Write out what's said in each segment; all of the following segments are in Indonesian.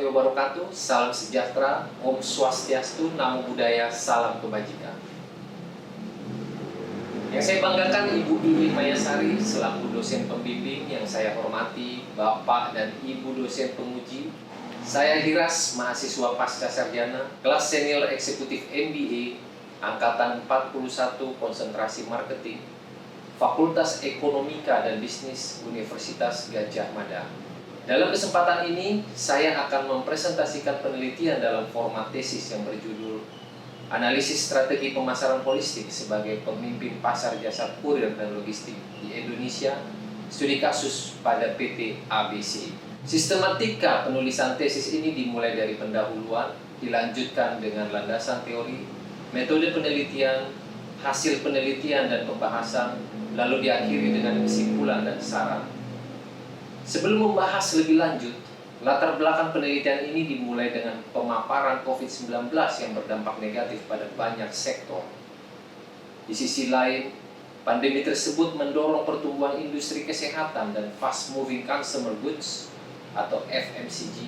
warahmatullahi wabarakatuh. Salam sejahtera, Om Swastiastu, Namo Buddhaya, salam kebajikan. Yang saya banggakan Ibu Iin Mayasari selaku dosen pembimbing yang saya hormati, Bapak dan Ibu dosen penguji. Saya Hiras, mahasiswa pasca sarjana, kelas senior eksekutif MBA, angkatan 41 konsentrasi marketing, Fakultas Ekonomika dan Bisnis Universitas Gadjah Mada. Dalam kesempatan ini, saya akan mempresentasikan penelitian dalam format tesis yang berjudul Analisis Strategi Pemasaran Holistik sebagai Pemimpin Pasar Jasa Kurir dan Logistik di Indonesia, studi kasus pada PT ABC. Sistematika penulisan tesis ini dimulai dari pendahuluan, dilanjutkan dengan landasan teori, metode penelitian, hasil penelitian dan pembahasan, lalu diakhiri dengan kesimpulan dan saran. Sebelum membahas lebih lanjut, latar belakang penelitian ini dimulai dengan pemaparan COVID-19 yang berdampak negatif pada banyak sektor. Di sisi lain, pandemi tersebut mendorong pertumbuhan industri kesehatan dan fast moving consumer goods atau FMCG,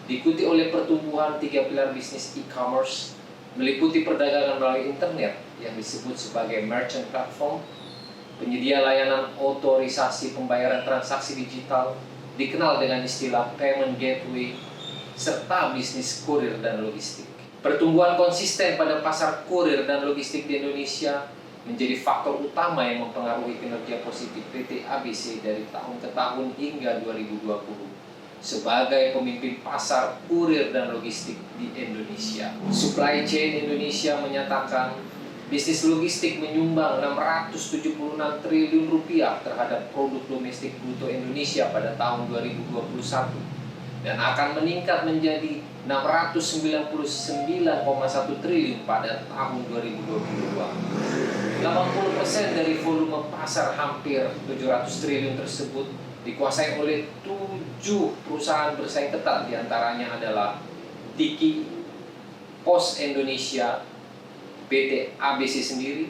diikuti oleh pertumbuhan 3 pilar bisnis e-commerce, meliputi perdagangan melalui internet yang disebut sebagai merchant platform, penyedia layanan otorisasi pembayaran transaksi digital, dikenal dengan istilah payment gateway, serta bisnis kurir dan logistik. Pertumbuhan konsisten pada pasar kurir dan logistik di Indonesia menjadi faktor utama yang mempengaruhi kinerja positif PT ABC dari tahun ke tahun hingga 2020 sebagai pemimpin pasar kurir dan logistik di Indonesia. Supply Chain Indonesia menyatakan bisnis logistik menyumbang 676 triliun rupiah terhadap produk domestik bruto Indonesia pada tahun 2021 dan akan meningkat menjadi 699,1 triliun pada tahun 2022. 80% dari volume pasar hampir 700 triliun tersebut dikuasai oleh 7 perusahaan bersaing ketat, diantaranya adalah Tiki, Pos Indonesia, PT ABC sendiri,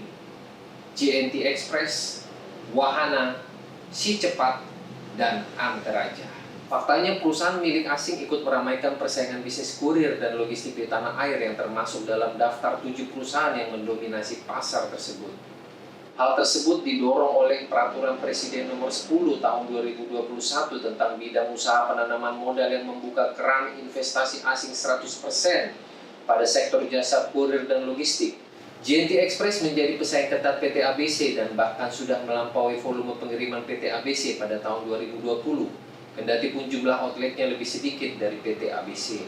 JNT Express, Wahana, Si Cepat, dan Anteraja. Faktanya perusahaan milik asing ikut meramaikan persaingan bisnis kurir dan logistik di tanah air yang termasuk dalam daftar 7 perusahaan yang mendominasi pasar tersebut. Hal tersebut didorong oleh Peraturan Presiden Nomor 10 Tahun 2021 tentang bidang usaha penanaman modal yang membuka keran investasi asing 100% pada sektor jasa kurir dan logistik. JNT Express menjadi pesaing ketat PT ABC dan bahkan sudah melampaui volume pengiriman PT ABC pada tahun 2020. Kendati pun jumlah outletnya lebih sedikit dari PT ABC.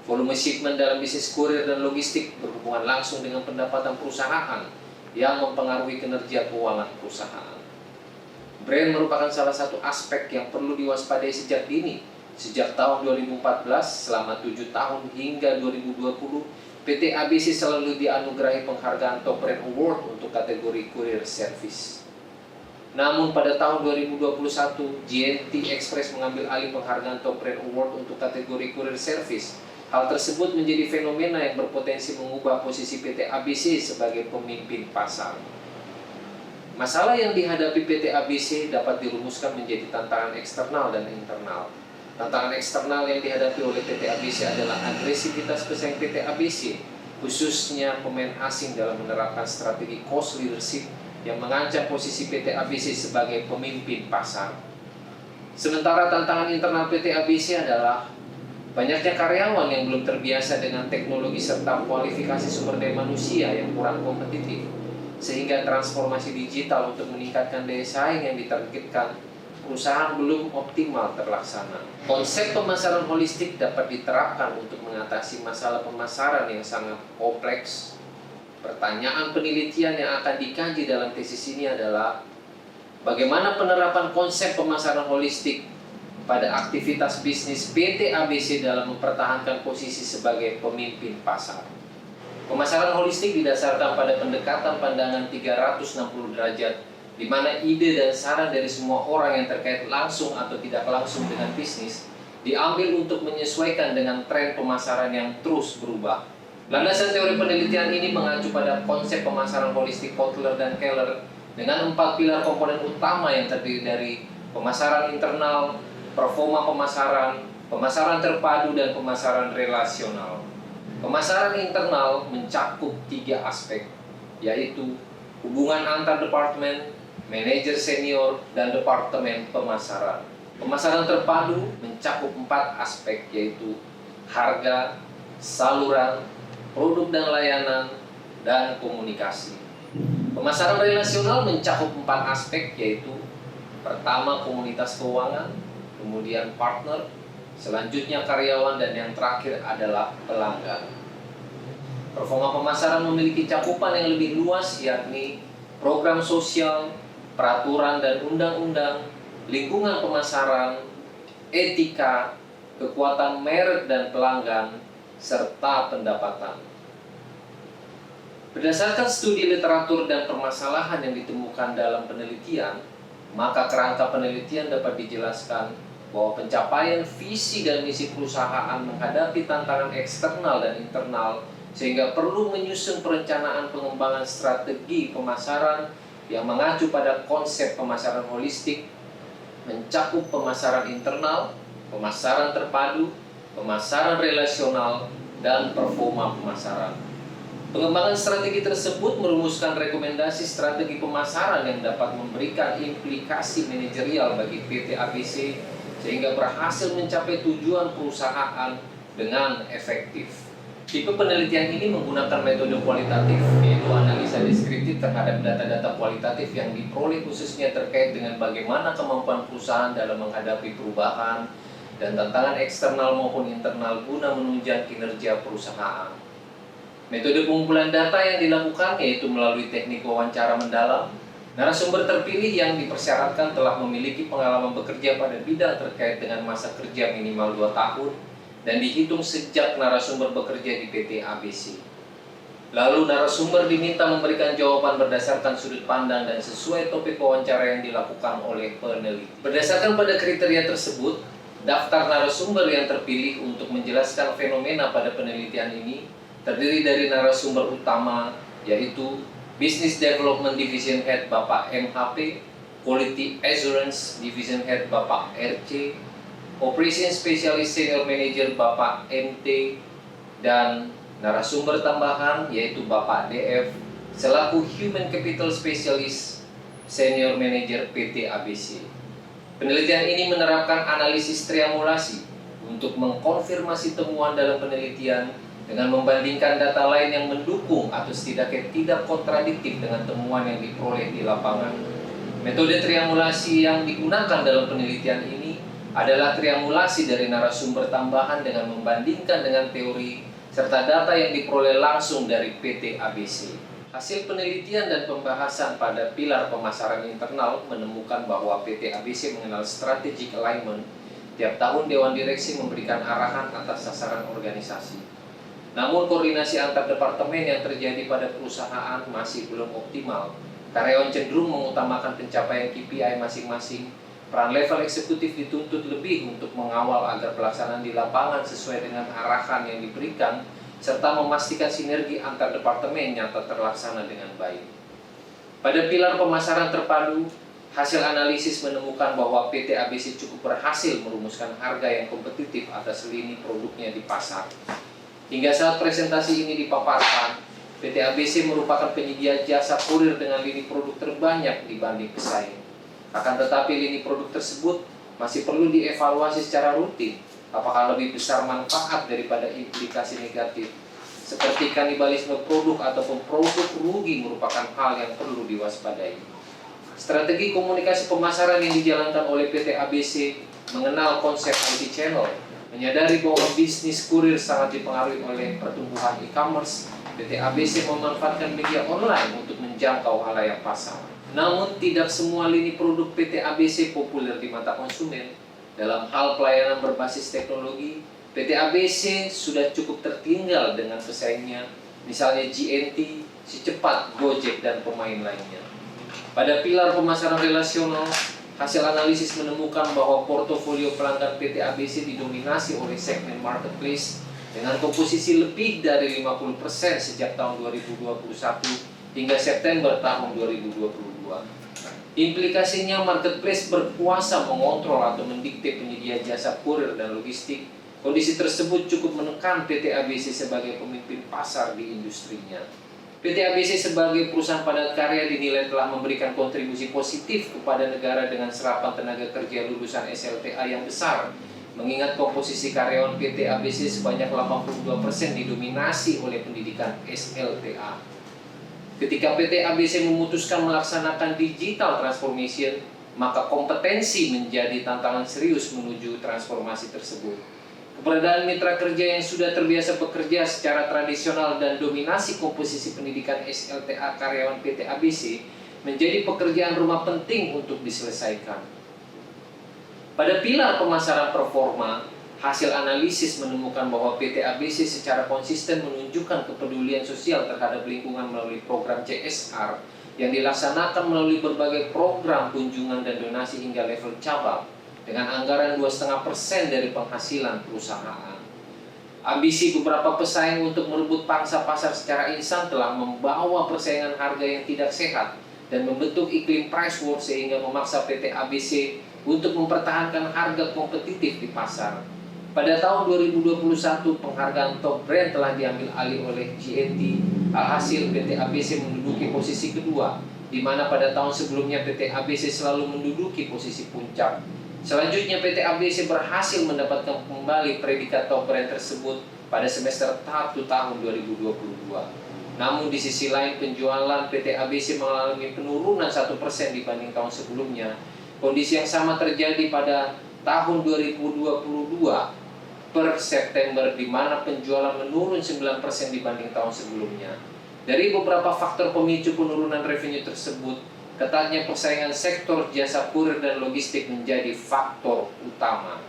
Volume shipment dalam bisnis kurir dan logistik berhubungan langsung dengan pendapatan perusahaan yang mempengaruhi kinerja keuangan perusahaan. Brand merupakan salah satu aspek yang perlu diwaspadai sejak dini. Sejak tahun 2014, selama 7 tahun hingga 2020, PT ABC selalu dianugerahi penghargaan Top Brand Award untuk kategori Courier Service. Namun pada tahun 2021, JNT Express mengambil alih penghargaan Top Brand Award untuk kategori Courier Service. Hal tersebut menjadi fenomena yang berpotensi mengubah posisi PT ABC sebagai pemimpin pasar. Masalah yang dihadapi PT ABC dapat dirumuskan menjadi tantangan eksternal dan internal. Tantangan eksternal yang dihadapi oleh PT ABC adalah agresivitas pesaing PT ABC, khususnya pemain asing dalam menerapkan strategi cost leadership yang mengancam posisi PT ABC sebagai pemimpin pasar. Sementara tantangan internal PT ABC adalah banyaknya karyawan yang belum terbiasa dengan teknologi serta kualifikasi sumber daya manusia yang kurang kompetitif, sehingga transformasi digital untuk meningkatkan daya saing yang ditargetkan perusahaan belum optimal terlaksana. Konsep pemasaran holistik dapat diterapkan untuk mengatasi masalah pemasaran yang sangat kompleks. Pertanyaan penelitian yang akan dikaji dalam tesis ini adalah bagaimana penerapan konsep pemasaran holistik pada aktivitas bisnis PT ABC dalam mempertahankan posisi sebagai pemimpin pasar. Pemasaran holistik didasarkan pada pendekatan pandangan 360 derajat, di mana ide dan saran dari semua orang yang terkait langsung atau tidak langsung dengan bisnis diambil untuk menyesuaikan dengan tren pemasaran yang terus berubah. Landasan teori penelitian ini mengacu pada konsep pemasaran holistik Kotler dan Keller dengan 4 pilar komponen utama yang terdiri dari pemasaran internal, performa pemasaran, pemasaran terpadu, dan pemasaran relasional. Pemasaran internal mencakup 3 aspek, yaitu hubungan antar departemen, manajer senior, dan departemen pemasaran. Pemasaran terpadu mencakup 4 aspek, yaitu harga, saluran, produk dan layanan, dan komunikasi. Pemasaran relasional mencakup 4 aspek, yaitu pertama komunitas keuangan, kemudian partner, selanjutnya karyawan, dan yang terakhir adalah pelanggan. Performa pemasaran memiliki cakupan yang lebih luas, yakni program sosial, peraturan dan undang-undang, lingkungan pemasaran, etika, kekuatan merek dan pelanggan, serta pendapatan. Berdasarkan studi literatur dan permasalahan yang ditemukan dalam penelitian, maka kerangka penelitian dapat dijelaskan bahwa pencapaian visi dan misi perusahaan menghadapi tantangan eksternal dan internal, sehingga perlu menyusun perencanaan pengembangan strategi pemasaran yang mengacu pada konsep pemasaran holistik, mencakup pemasaran internal, pemasaran terpadu, pemasaran relasional, dan performa pemasaran. Pengembangan strategi tersebut merumuskan rekomendasi strategi pemasaran yang dapat memberikan implikasi manajerial bagi PT ABC sehingga berhasil mencapai tujuan perusahaan dengan efektif. Tipe penelitian ini menggunakan metode kualitatif, yaitu analisa deskriptif terhadap data-data kualitatif yang diperoleh khususnya terkait dengan bagaimana kemampuan perusahaan dalam menghadapi perubahan dan tantangan eksternal maupun internal guna menunjang kinerja perusahaan. Metode pengumpulan data yang dilakukan yaitu melalui teknik wawancara mendalam. Narasumber terpilih yang dipersyaratkan telah memiliki pengalaman bekerja pada bidang terkait dengan masa kerja minimal 2 tahun dan dihitung sejak narasumber bekerja di PT ABC. Lalu narasumber diminta memberikan jawaban berdasarkan sudut pandang dan sesuai topik wawancara yang dilakukan oleh peneliti. Berdasarkan pada kriteria tersebut, daftar narasumber yang terpilih untuk menjelaskan fenomena pada penelitian ini terdiri dari narasumber utama, yaitu Business Development Division Head Bapak MHP, Quality Assurance Division Head Bapak RC, Operations Specialist Senior Manager Bapak MT, dan narasumber tambahan yaitu Bapak DF selaku Human Capital Specialist Senior Manager PT ABC. Penelitian ini menerapkan analisis triangulasi untuk mengkonfirmasi temuan dalam penelitian dengan membandingkan data lain yang mendukung atau setidaknya tidak kontradiktif dengan temuan yang diperoleh di lapangan. Metode triangulasi yang digunakan dalam penelitian ini adalah triangulasi dari narasumber tambahan dengan membandingkan dengan teori serta data yang diperoleh langsung dari PT ABC. Hasil penelitian dan pembahasan pada pilar pemasaran internal menemukan bahwa PT ABC mengenal strategic alignment. Tiap tahun Dewan Direksi memberikan arahan atas sasaran organisasi. Namun koordinasi antar departemen yang terjadi pada perusahaan masih belum optimal. Karyawan cenderung mengutamakan pencapaian KPI masing-masing. Peran level eksekutif dituntut lebih untuk mengawal agar pelaksanaan di lapangan sesuai dengan arahan yang diberikan, serta memastikan sinergi antar departemen nyata terlaksana dengan baik. Pada pilar pemasaran terpadu, hasil analisis menemukan bahwa PT ABC cukup berhasil merumuskan harga yang kompetitif atas lini produknya di pasar. Hingga saat presentasi ini dipaparkan, PT ABC merupakan penyedia jasa kurir dengan lini produk terbanyak dibanding pesaing. Akan tetapi lini produk tersebut masih perlu dievaluasi secara rutin, apakah lebih besar manfaat daripada implikasi negatif, seperti kanibalisme produk ataupun produk rugi merupakan hal yang perlu diwaspadai. Strategi komunikasi pemasaran yang dijalankan oleh PT ABC mengenal konsep IT channel, menyadari bahwa bisnis kurir sangat dipengaruhi oleh pertumbuhan e-commerce. PT ABC memanfaatkan media online untuk menjangkau halayak pasar. Namun tidak semua lini produk PT ABC populer di mata konsumen. Dalam hal pelayanan berbasis teknologi, PT ABC sudah cukup tertinggal dengan pesaingnya, misalnya GNT, Si Cepat, Gojek, dan pemain lainnya. Pada pilar pemasaran relasional, hasil analisis menemukan bahwa portofolio pelanggan PT ABC didominasi oleh segmen marketplace dengan komposisi lebih dari 50% sejak tahun 2021 hingga September tahun 2022. Implikasinya, marketplace berkuasa mengontrol atau mendikte penyedia jasa kurir dan logistik. Kondisi tersebut cukup menekan PT ABC sebagai pemimpin pasar di industrinya. PT ABC sebagai perusahaan padat karya dinilai telah memberikan kontribusi positif kepada negara dengan serapan tenaga kerja lulusan SLTA yang besar. Mengingat komposisi karyawan PT ABC sebanyak 82% didominasi oleh pendidikan SLTA. Ketika PT ABC memutuskan melaksanakan digital transformation, maka kompetensi menjadi tantangan serius menuju transformasi tersebut. Keberadaan mitra kerja yang sudah terbiasa bekerja secara tradisional dan dominasi komposisi pendidikan SLTA karyawan PT ABC menjadi pekerjaan rumah penting untuk diselesaikan. Pada pilar pemasaran performa, hasil analisis menemukan bahwa PT ABC secara konsisten menunjukkan kepedulian sosial terhadap lingkungan melalui program CSR yang dilaksanakan melalui berbagai program kunjungan dan donasi hingga level cabang dengan anggaran 2,5% dari penghasilan perusahaan. Ambisi beberapa pesaing untuk merebut pangsa pasar secara instan telah membawa persaingan harga yang tidak sehat dan membentuk iklim price war sehingga memaksa PT ABC untuk mempertahankan harga kompetitif di pasar. Pada tahun 2021, penghargaan top brand telah diambil alih oleh GNT. Alhasil, PT ABC menduduki posisi kedua, di mana pada tahun sebelumnya PT ABC selalu menduduki posisi puncak. Selanjutnya, PT ABC berhasil mendapatkan kembali predikat top brand tersebut pada semester 1 tahun 2022. Namun di sisi lain, penjualan PT ABC mengalami penurunan 1% dibanding tahun sebelumnya. Kondisi yang sama terjadi pada tahun 2022 per September, di mana penjualan menurun 9% dibanding tahun sebelumnya. Dari beberapa faktor pemicu penurunan revenue tersebut, ketatnya persaingan sektor jasa kurir dan logistik menjadi faktor utama.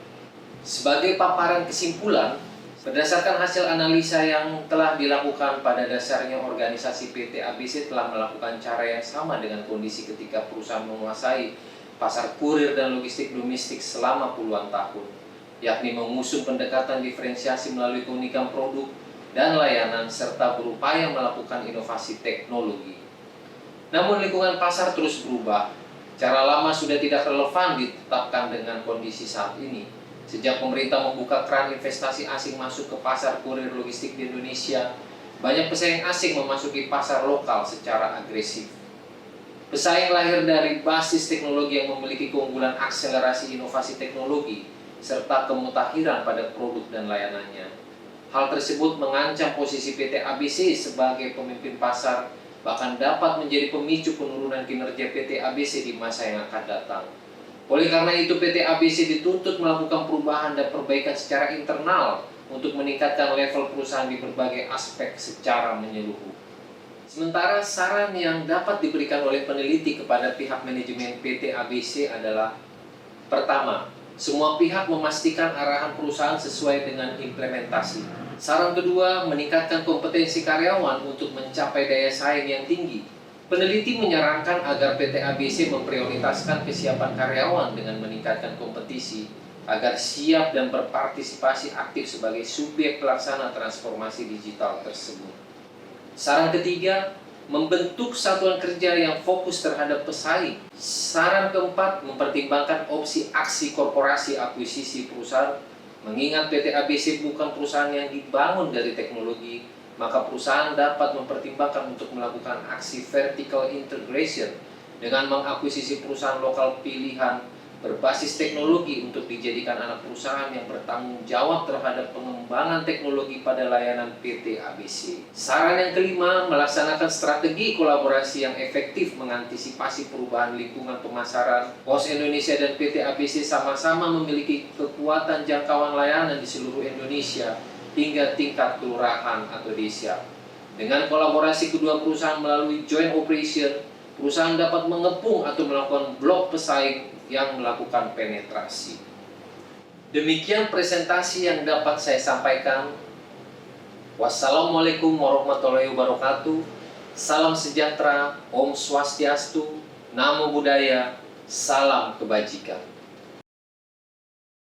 Sebagai paparan kesimpulan, berdasarkan hasil analisa yang telah dilakukan, pada dasarnya organisasi PT ABC telah melakukan cara yang sama dengan kondisi ketika perusahaan menguasai pasar kurir dan logistik domestik selama puluhan tahun, yakni mengusung pendekatan diferensiasi melalui keunikan produk dan layanan serta berupaya melakukan inovasi teknologi. Namun lingkungan pasar terus berubah. Cara lama sudah tidak relevan ditetapkan dengan kondisi saat ini. Sejak pemerintah membuka keran investasi asing masuk ke pasar kurir logistik di Indonesia, banyak pesaing asing memasuki pasar lokal secara agresif. Pesaing lahir dari basis teknologi yang memiliki keunggulan akselerasi inovasi teknologi serta kemutakhiran pada produk dan layanannya. Hal tersebut mengancam posisi PT ABC sebagai pemimpin pasar, bahkan dapat menjadi pemicu penurunan kinerja PT ABC di masa yang akan datang. Oleh karena itu, PT ABC dituntut melakukan perubahan dan perbaikan secara internal untuk meningkatkan level perusahaan di berbagai aspek secara menyeluruh. Sementara saran yang dapat diberikan oleh peneliti kepada pihak manajemen PT ABC adalah: pertama, semua pihak memastikan arahan perusahaan sesuai dengan implementasi. Saran kedua, meningkatkan kompetensi karyawan untuk mencapai daya saing yang tinggi. Peneliti menyarankan agar PT ABC memprioritaskan kesiapan karyawan dengan meningkatkan kompetisi agar siap dan berpartisipasi aktif sebagai subjek pelaksana transformasi digital tersebut. Saran ketiga, membentuk satuan kerja yang fokus terhadap pesaing. Saran keempat, mempertimbangkan opsi aksi korporasi akuisisi perusahaan. Mengingat PT ABC bukan perusahaan yang dibangun dari teknologi, maka perusahaan dapat mempertimbangkan untuk melakukan aksi vertical integration dengan mengakuisisi perusahaan lokal pilihan berbasis teknologi untuk dijadikan anak perusahaan yang bertanggung jawab terhadap pengembangan teknologi pada layanan PT ABC. Saran yang kelima, melaksanakan strategi kolaborasi yang efektif mengantisipasi perubahan lingkungan pemasaran. POS Indonesia dan PT ABC sama-sama memiliki kekuatan jangkauan layanan di seluruh Indonesia hingga tingkat kelurahan atau desa. Dengan kolaborasi kedua perusahaan melalui joint operation, perusahaan dapat mengepung atau melakukan blok pesaing yang melakukan penetrasi. Demikian presentasi yang dapat saya sampaikan. Wassalamualaikum warahmatullahi wabarakatuh. Salam sejahtera, Om Swastiastu, Namo Buddhaya, salam kebajikan.